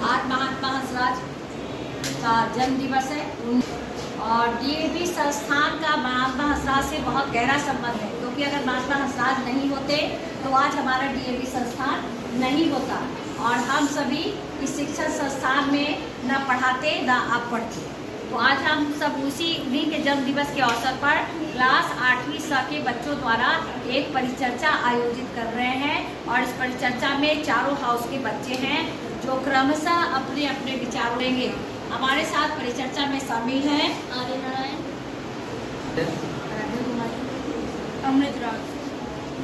आज महात्मा हंसराज का जन्म दिवस है और डीएवी संस्थान का महात्मा हंसराज से बहुत गहरा संबंध है, क्योंकि अगर महात्मा हंसराज नहीं होते तो आज हमारा डीएवी संस्थान नहीं होता और हम सभी इस शिक्षण संस्थान में न पढ़ाते न आप पढ़ते। तो आज हम सब उन्हीं के जन्म दिवस के अवसर पर क्लास 8वीं स के बच्चों द्वारा एक परिचर्चा आयोजित कर रहे हैं और इस परिचर्चा में चारों हाउस के बच्चे हैं जो क्रमशः अपने अपने विचार देंगे। हमारे साथ परिचर्चा में शामिल हैं आर्य नारायण, अमृत राज।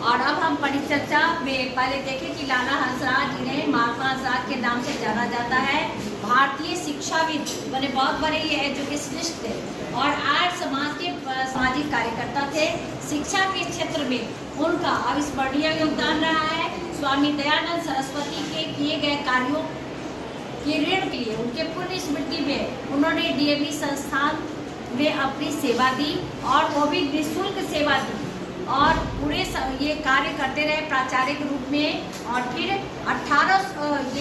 और अब हम परिचर्चा में पहले देखें कि लाला हंसराज जिन्हें महात्मा हंसराज के नाम से जाना जाता है, भारतीय शिक्षाविद बने, बहुत बड़े ये एजुकेशनिस्ट थे और आज समाज के सामाजिक कार्यकर्ता थे। शिक्षा के क्षेत्र में उनका अविस्मरणीय योगदान रहा है। स्वामी दयानंद सरस्वती के किए गए कार्यों के ऋण के लिए उनके पुण्य स्मृति में उन्होंने डीएवी संस्थान में अपनी सेवा दी और वो भी निःशुल्क सेवा दी और पूरे ये कार्य करते रहे प्राचार्य के रूप में। और फिर 18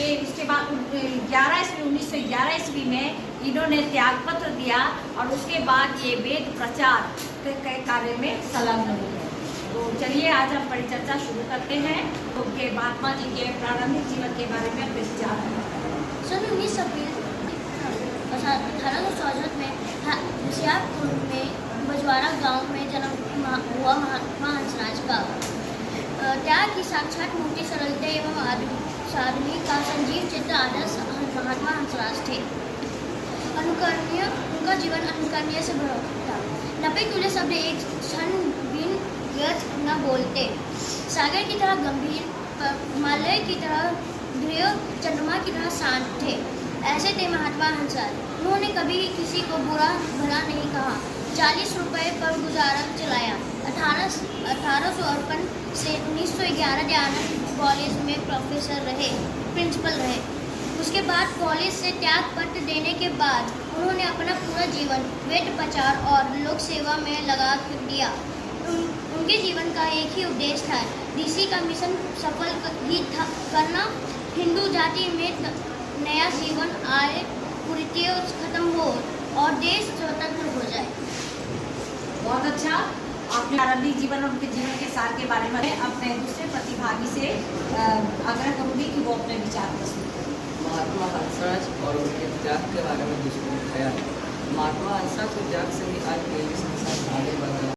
इसके बाद 1911 ईस्वी में इन्होंने त्यागपत्र दिया और उसके बाद ये वेद प्रचार के कार्य में संलग्न हुए। तो चलिए आज हम परिचर्चा शुरू करते हैं। उनके महात्मा जी के प्रारंभिक जीवन के बारे में विचार सन 1864 में होशियारपुर में बजवाड़ा गांव में जन्म हुआ महात्मा हंसराज का। त्याग की साक्षात मूर्ति, सरलता एवं साधुनी का संजीव चित्र आदर्श महात्मा हंसराज थे। अनुकरणीय, उनका जीवन अनुकरणीय से भरा था। नपे तुले शब्द एक क्षण बिन व्यर्थ न बोलते, सागर की तरह गंभीर, हिमालय की तरह दृढ़, चंद्रमा की तरह शांत थे। ऐसे थे महात्मा हंसराज। उन्होंने कभी किसी को बुरा भला नहीं कहा। 40 रुपये पर गुजारा चलाया। 1858 से 1911 दयानंद कॉलेज में प्रोफेसर रहे, प्रिंसिपल रहे। उसके बाद कॉलेज से त्याग पत्र देने के बाद उन्होंने अपना पूरा जीवन वेद प्रचार और लोक सेवा में लगा दिया। उनके जीवन का एक ही उद्देश्य था, ऋषि का मिशन सफल करना, हिंदू जाति में नया जीवन आए, कुरीतियाँ खत्म हो और देश स्वतंत्र हो जाए। बहुत अच्छा, आपने प्रारंभिक जीवन और उनके जीवन के सार के बारे में अपने दूसरे प्रतिभागी से आग्रह करूंगी कि वो अपने विचार प्रस्तुत करें। महात्मा हंसराज और उनके त्याग के बारे में दूसरे ख्याल। महात्मा हंसराज के त्याग से ही आज डीएवी संस्थान आगे बढ़ रहा है।